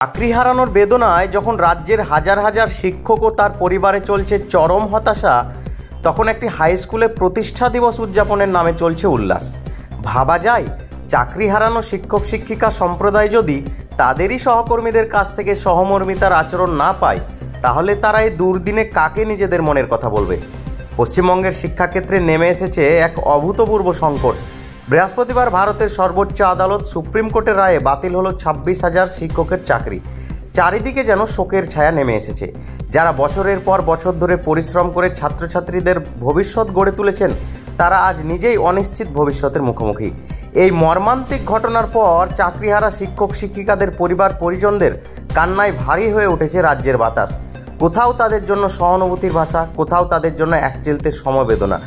চাকরি হারানোর বেদনায় যখন রাজ্যের হাজার হাজার শিক্ষক ও তার পরিবারে চলছে চরম হতাশা, তখন একটি হাই স্কুলে প্রতিষ্ঠা দিবস উদযাপনের নামে চলছে উল্লাস। ভাবা যায়, চাকরি হারানো শিক্ষক শিক্ষিকা সম্প্রদায় যদি তাদেরই সহকর্মীদের কাছ থেকে সহমর্মিতার আচরণ না পায়, তাহলে তারা এই দুর্দিনে কাকে নিজেদের মনের কথা বলবে? পশ্চিমবঙ্গের শিক্ষাক্ষেত্রে নেমে এসেছে এক অভূতপূর্ব সংকট। বৃহস্পতিবার ভারতের সর্বোচ্চ আদালত সুপ্রিম কোর্টের রায়ে বাতিল হলো 26,000 শিক্ষকের চাকরি। চারিদিকে যেন শোকের ছায়া নেমে এসেছে। যারা বছরের পর বছর ধরে পরিশ্রম করে ছাত্রছাত্রীদের ভবিষ্যৎ গড়ে তুলেছেন, তারা আজ নিজেই অনিশ্চিত ভবিষ্যতের মুখোমুখি। এই মর্মান্তিক ঘটনার পর চাকরিহারা শিক্ষক শিক্ষিকাদের পরিবার পরিজনদের কান্নায় ভারী হয়ে উঠেছে রাজ্যের বাতাস। কোথাও তাদের জন্য সহানুভূতির ভাষা, কোথাও তাদের জন্য একচিলতে সমবেদনা,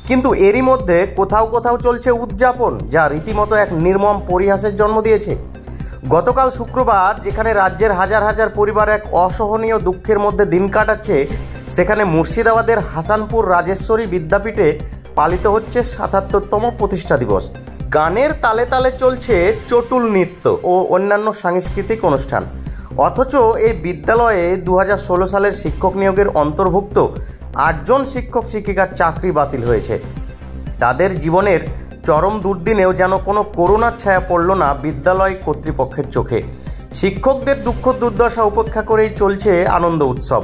কিন্তু এরই মধ্যে কোথাও কোথাও চলছে উদযাপন, যা রীতিমতো এক নির্মম পরিহাসের জন্ম দিয়েছে। গতকাল শুক্রবার যেখানে রাজ্যের হাজার হাজার পরিবার এক অসহনীয় দুঃখের মধ্যে দিন কাটাচ্ছে, সেখানে মুর্শিদাবাদের হাসানপুর রাজেশ্বরী বিদ্যাপীঠে পালিত হচ্ছে 77তম প্রতিষ্ঠা দিবস। গানের তালে তালে চলছে চটুল নৃত্য ও অন্যান্য সাংস্কৃতিক অনুষ্ঠান। অথচ এই বিদ্যালয়ে 2016 সালের শিক্ষক নিয়োগের অন্তর্ভুক্ত 8 জন শিক্ষক শিক্ষিকার চাকরি বাতিল হয়েছে। তাদের জীবনের চরম দুর্দিনেও যেন কোনো করুণার ছায়া পড়ল না বিদ্যালয় কর্তৃপক্ষের চোখে। শিক্ষকদের দুঃখ দুর্দশা উপেক্ষা করেই চলছে আনন্দ উৎসব।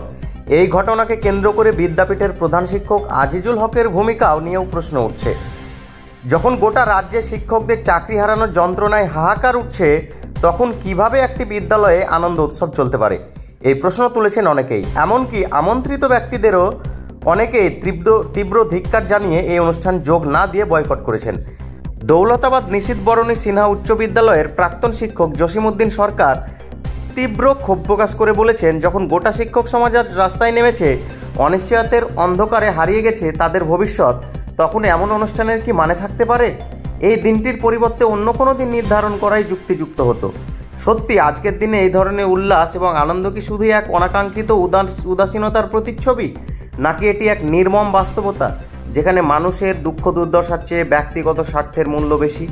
এই ঘটনাকে কেন্দ্র করে বিদ্যাপীঠের প্রধান শিক্ষক আজিজুল হকের ভূমিকাও নিয়েও প্রশ্ন উঠছে। যখন গোটা রাজ্যে শিক্ষকদের চাকরি হারানোর যন্ত্রণায় হাহাকার উঠছে, তখন কিভাবে একটি বিদ্যালয়ে আনন্দ উৎসব চলতে পারে? এই প্রশ্ন তুলেছেন অনেকেই। এমনকি আমন্ত্রিত ব্যক্তিদেরও অনেকেই তীব্র ধিক্কার জানিয়ে এই অনুষ্ঠান যোগ না দিয়ে বয়কট করেছেন। দৌলতাবাদ নিশীথ বরণী সিনহা উচ্চ বিদ্যালয়ের প্রাক্তন শিক্ষক জসিমউদ্দিন সরকার তীব্র ক্ষোভ প্রকাশ করে বলেছেন, যখন গোটা শিক্ষক সমাজ আজ রাস্তায় নেমেছে, অনিশ্চয়তার অন্ধকারে হারিয়ে গেছে তাদের ভবিষ্যৎ, তখন এমন অনুষ্ঠানের কি মানে থাকতে পারে? এই দিনটির পরিবর্তে অন্য কোনো দিন নির্ধারণ করাই যুক্তিযুক্ত হতো। সত্যি আজকের দিনে এই ধরনের উল্লাস এবং আনন্দ কি শুধুই এক অনাকাঙ্ক্ষিত উদাসীনতার প্রতিচ্ছবি, নাকি এটি এক নির্মম বাস্তবতা যেখানে মানুষের দুঃখ দুর্দশার চেয়ে ব্যক্তিগত স্বার্থের মূল্য বেশি?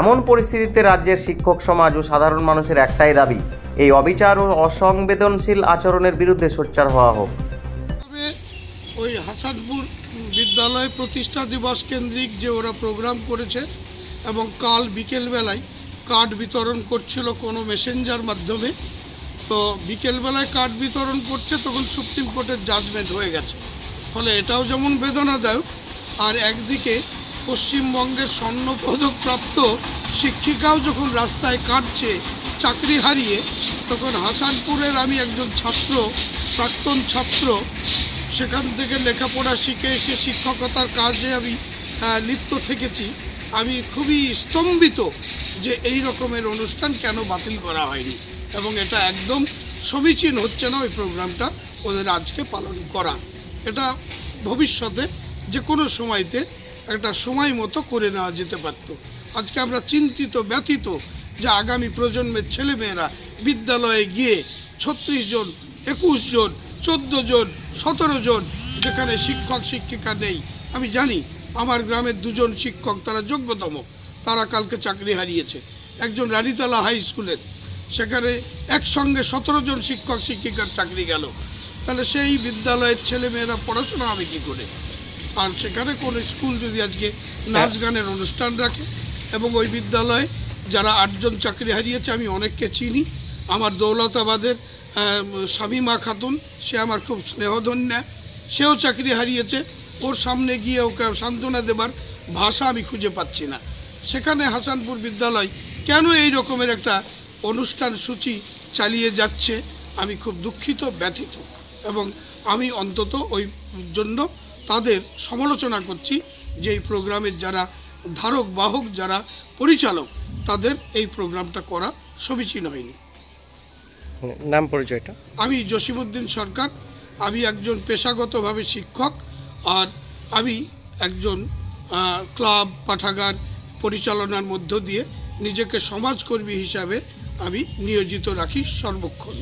এমন পরিস্থিতিতে রাজ্যের শিক্ষক সমাজ ও সাধারণ মানুষের একটাই দাবি, এই অবিচার ও অসংবেদনশীল আচরণের বিরুদ্ধে সোচ্চার হওয়া হোক। ওই হাসানপুর বিদ্যালয় প্রতিষ্ঠা দিবস কেন্দ্রিক যে ওরা প্রোগ্রাম করেছে, এবং কাল বিকেলবেলায় কার্ড বিতরণ করছিল কোনো মেসেঞ্জার মাধ্যমে, তো বিকেলবেলায় কার্ড বিতরণ করছে, তখন সুপ্রিম কোর্টের জাজমেন্ট হয়ে গেছে। ফলে এটাও যেমন বেদনাদায়ক, আর একদিকে পশ্চিমবঙ্গের স্বর্ণপদকপ্রাপ্ত শিক্ষিকাও যখন রাস্তায় কাঁদছে চাকরি হারিয়ে, তখন হাসানপুরের আমি একজন প্রাক্তন ছাত্র, সেখান থেকে লেখাপড়া শিখে এসে শিক্ষকতার কাজে আমি লিপ্ত থেকেছি। আমি খুবই স্তম্ভিত যে এই রকমের অনুষ্ঠান কেন বাতিল করা হয়নি, এবং এটা একদম সমীচীন হচ্ছে না ওই প্রোগ্রামটা ওদের আজকে পালন করা। এটা ভবিষ্যতে যে কোনো সময়তে একটা সময় মতো করে নেওয়া যেতে পারত। আজকে আমরা চিন্তিত, ব্যথিত যে আগামী প্রজন্মের ছেলেমেয়েরা বিদ্যালয়ে গিয়ে 36 জন, 21 জন, 14 জন, 17 জন, যেখানে শিক্ষক শিক্ষিকা নেই। আমি জানি আমার গ্রামের 2 জন শিক্ষক, তারা যোগ্যতম, তারা কালকে চাকরি হারিয়েছে। একজন রানীতলা হাই স্কুলের, সেখানে একসঙ্গে 17 জন শিক্ষক শিক্ষিকার চাকরি গেল। তাহলে সেই বিদ্যালয়ের ছেলেমেয়েরা পড়াশোনা হবে কী করে? আর সেখানে কোনো স্কুল যদি আজকে নাচ গানের অনুষ্ঠান রাখে, এবং ওই বিদ্যালয়ে যারা 8 জন চাকরি হারিয়েছে, আমি অনেককে চিনি। আমার দৌলতাবাদের শামিমা খাতুন, সে আমার খুব স্নেহধন্যা, সেও চাকরি হারিয়েছে। ওর সামনে গিয়ে ওকে সান্ত্বনা দেবার ভাষা আমি খুঁজে পাচ্ছি না। সেখানে হাসানপুর বিদ্যালয় কেন এই রকমের একটা অনুষ্ঠান সূচি চালিয়ে যাচ্ছে, আমি খুব দুঃখিত, ব্যথিত, এবং আমি অন্তত ওই জন্য তাদের সমালোচনা করছি যে এই প্রোগ্রামের যারা ধারক বাহক, যারা পরিচালক, তাদের এই প্রোগ্রামটা করা সমীচীন হয়নি। নাম পরিচয়টা? আমি জসিমউদ্দিন সরকার। আমি একজন পেশাগতভাবে শিক্ষক, আর আমি একজন ক্লাব পাঠাগার পরিচালনার মধ্য দিয়ে নিজেকে সমাজকর্মী হিসাবে আমি নিয়োজিত রাখি সর্বক্ষণ।